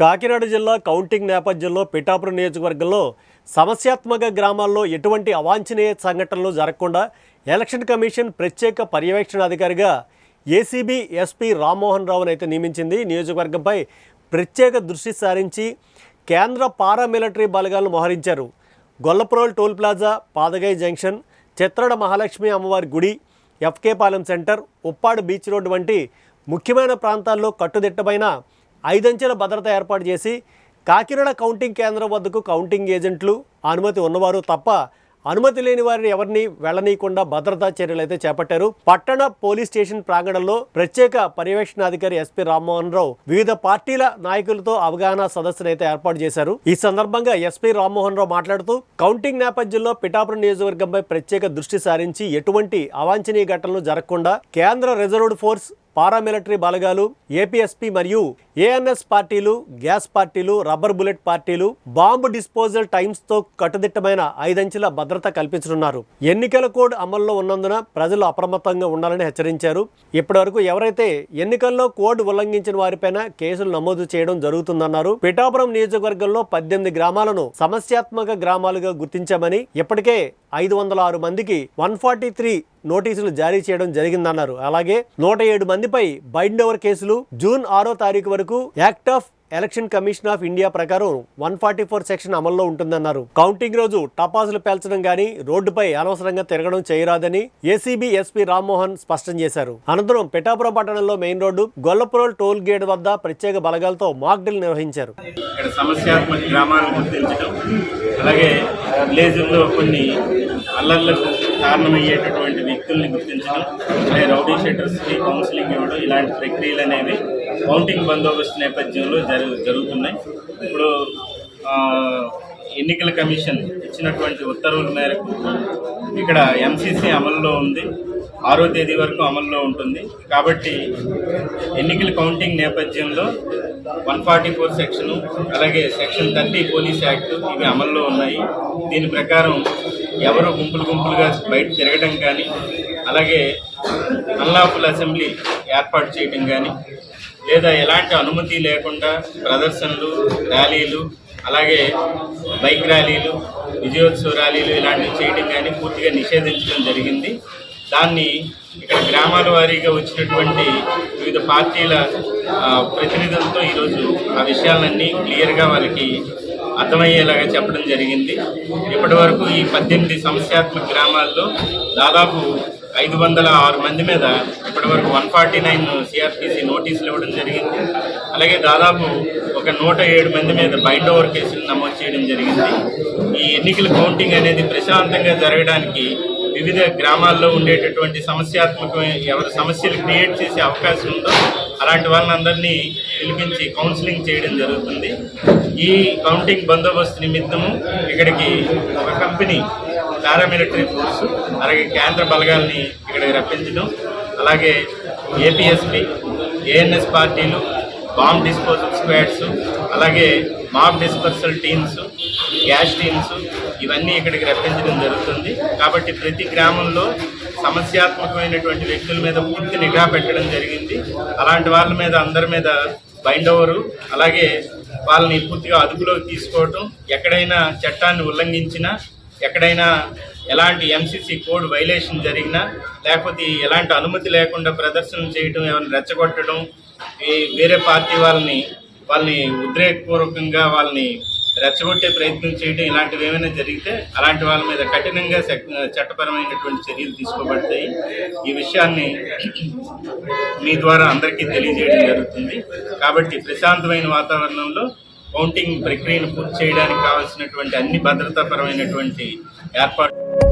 కాకినాడ జిల్లా కౌంటింగ్ నేపథ్యంలో పిఠాపురం నియోజకవర్గంలో సమస్యాత్మక గ్రామాల్లో ఎటువంటి అవాంఛనీయ సంఘటనలు జరగకుండా ఎలక్షన్ కమిషన్ ప్రత్యేక పర్యవేక్షణాధికారిగా ఏసీబీ ఎస్పీ రామ్మోహన్ రావును అయితే నియమించింది. నియోజకవర్గంపై ప్రత్యేక దృష్టి సారించి కేంద్ర పారామిలిటరీ బలగాలను మోహరించారు. Gollaprolu toll plaza, Padagaya junction, Chitrada Mahalakshmi అమ్మవారి గుడి, F K Palem centre, Uppada beach road వంటి ముఖ్యమైన ప్రాంతాల్లో కట్టుదిట్టమైన 5 అంచెల భద్రత ఏర్పాటు చేసి కాకినాడ కౌంటింగ్ కేంద్రం వద్దకు కౌంటింగ్ ఏజెంట్లు, అనుమతి ఉన్నవారు తప్ప అనుమతి లేని వారిని ఎవరిని వెళ్లనీయకుండా భద్రతా చర్యలు అయితే చేపట్టారు. పట్టణ పోలీస్ స్టేషన్ ప్రాంగణంలో ప్రత్యేక పర్యవేక్షణాధికారి ఎస్పీ రామ్మోహన్ రావు వివిధ పార్టీల నాయకులతో అవగాహన సదస్సును అయితే ఏర్పాటు చేశారు. ఈ సందర్భంగా ఎస్పీ రామ్మోహన్ రావు మాట్లాడుతూ కౌంటింగ్ నేపథ్యంలో పిఠాపురం నియోజకవర్గంపై ప్రత్యేక దృష్టి సారించి ఎటువంటి అవాంఛనీయ ఘటనలు జరగకుండా కేంద్ర రిజర్వ్డ్ ఫోర్స్, పారామిలిటరీ బలగాలు, ఏపీఎస్పీ మరియు ఏఎన్ఎస్ పార్టీలు, గ్యాస్ పార్టీలు, రబ్బర్ బుల్లెట్ పార్టీలు, బాంబు డిస్పోజల్ టైమ్స్తో కట్టుదిట్టమైన 5 అంచెల భద్రత కల్పించనున్నారు. ఎన్నికల కోడ్ అమల్లో ఉన్నందున ప్రజలు అప్రమత్తంగా ఉండాలని హెచ్చరించారు. ఇప్పటివరకు ఎవరైతే ఎన్నికల్లో కోడ్ ఉల్లంఘించిన వారిపైన కేసులు నమోదు చేయడం జరుగుతుందన్నారు. పిఠాపురం నియోజకవర్గంలో 18 గ్రామాలను సమస్యాత్మక గ్రామాలుగా గుర్తించామని, ఇప్పటికే 506 మందికి 143 నోటీసులు జారీ చేయడం జరిగిందన్నారు. అలాగే 107 మందిపై బైండ్ ఓవర్ కేసులు జూన్ 6వ తారీఖు వరకు act of election commission of India ప్రకారం 144 సెక్షన్ అమల్లో ఉంటుందన్నారు. కౌంటింగ్ రోజు టపాసులు పేల్చడం గానీ, రోడ్డుపై అనవసరంగా తిరగడం చేయరాదని ఏసీబీ ఎస్పీ రామ్మోహన్ స్పష్టం చేశారు. అనంతరం పిఠాపురం పట్టణంలో main road, Gollaprolu toll gate వద్ద ప్రత్యేక బలగాలతో మాక్ డ్రిల్ నిర్వహించారు. సమస్యాత్మక గ్రామాలను గుర్తించడం, అలాగే విలేజ్లో కొన్ని అల్లర్లకు కారణమయ్యేటటువంటి వ్యక్తుల్ని గుర్తించడం, అలాగే రౌడీ షీటర్స్కి కౌన్సిలింగ్ ఇవ్వడం, ఇలాంటి ప్రక్రియలు అనేవి కౌంటింగ్ బందోబస్తు నేపథ్యంలో జరుగుతున్నాయి. ఇప్పుడు ఎన్నికల కమిషన్ ఇచ్చినటువంటి ఉత్తర్వుల మేరకు ఇక్కడ ఎంసీసీ అమల్లో ఉంది, 6వ తేదీ వరకు అమల్లో ఉంటుంది. కాబట్టి ఎన్నికల కౌంటింగ్ నేపథ్యంలో 144 సెక్షను, అలాగే సెక్షన్ 30 పోలీస్ యాక్ట్ ఇవి అమల్లో ఉన్నాయి. దీని ప్రకారం ఎవరు గుంపులుగా బయట తిరగడం కానీ, అలాగే అన్లాఫుల్ అసెంబ్లీ ఏర్పాటు చేయడం కానీ, లేదా ఎలాంటి అనుమతి లేకుండా ప్రదర్శనలు, ర్యాలీలు, అలాగే బైక్ ర్యాలీలు, విజయోత్సవ ర్యాలీలు ఇలాంటివి చేయడం కానీ పూర్తిగా నిషేధించడం జరిగింది. దాన్ని ఇక్కడ గ్రామాల వారీగా వచ్చినటువంటి వివిధ పార్టీల ప్రతినిధులతో ఈరోజు ఆ విషయాలన్నీ క్లియర్గా వాళ్ళకి అర్థమయ్యేలాగా చెప్పడం జరిగింది. ఇప్పటి వరకు ఈ 18 సమస్యాత్మక గ్రామాల్లో దాదాపు 506 మంది మీద ఇప్పటివరకు 149 సిఆర్పిసి నోటీసులు ఇవ్వడం జరిగింది. అలాగే దాదాపు ఒక 107 మంది మీద బైండ్ ఓవర్ కేసులు నమోదు చేయడం జరిగింది. ఈ ఎన్నికల కౌంటింగ్ అనేది ప్రశాంతంగా జరగడానికి వివిధ గ్రామాల్లో ఉండేటటువంటి సమస్యాత్మకమైన ఎవరి సమస్యలు క్రియేట్ చేసే అవకాశం ఉందో అలాంటి వాళ్ళందరినీ పిలిపించి కౌన్సిలింగ్ చేయడం జరుగుతుంది. ఈ కౌంటింగ్ బందోబస్తు నిమిత్తము ఇక్కడికి ఒక కంపెనీ పారామిలిటరీ ఫోర్సు, అలాగే కేంద్ర బలగాల్ని ఇక్కడికి రప్పించడం, అలాగే ఏపీఎస్పీ, ఏఎన్ఎస్ పార్టీలు, బాంబ్ డిస్పోజల్ స్క్వాడ్స్, అలాగే మాక్ డిస్పర్సల్ టీమ్స్, గ్యాస్ టీమ్స్ ఇవన్నీ ఇక్కడికి రప్పించడం జరుగుతుంది. కాబట్టి ప్రతి గ్రామంలో సమస్యాత్మకమైనటువంటి వ్యక్తుల మీద పూర్తి నిఘా పెట్టడం జరిగింది. అలాంటి వాళ్ళ మీద అందరి మీద బైండ్ ఓవరు, అలాగే వాళ్ళని పూర్తిగా అదుపులోకి తీసుకోవటం, ఎక్కడైనా చట్టాన్ని ఉల్లంఘించినా, ఎక్కడైనా ఎలాంటి ఎంసీసీ కోడ్ వైలేషన్ జరిగినా, లేకపోతే ఎలాంటి అనుమతి లేకుండా ప్రదర్శనలు చేయడం, ఎవరిని రెచ్చగొట్టడం, వేరే పార్టీ వాళ్ళని ఉద్రేకపూర్వకంగా వాళ్ళని రెచ్చగొట్టే ప్రయత్నం చేయడం, ఇలాంటివి ఏమైనా జరిగితే అలాంటి వాళ్ళ మీద కఠినంగా చట్టపరమైనటువంటి చర్యలు తీసుకోబడతాయి. ఈ విషయాన్ని మీ ద్వారా అందరికీ తెలియజేయడం జరుగుతుంది. కాబట్టి ప్రశాంతమైన వాతావరణంలో కౌంటింగ్ ప్రక్రియను పూర్తి చేయడానికి కావాల్సినటువంటి అన్ని భద్రతాపరమైనటువంటి ఏర్పాట్లు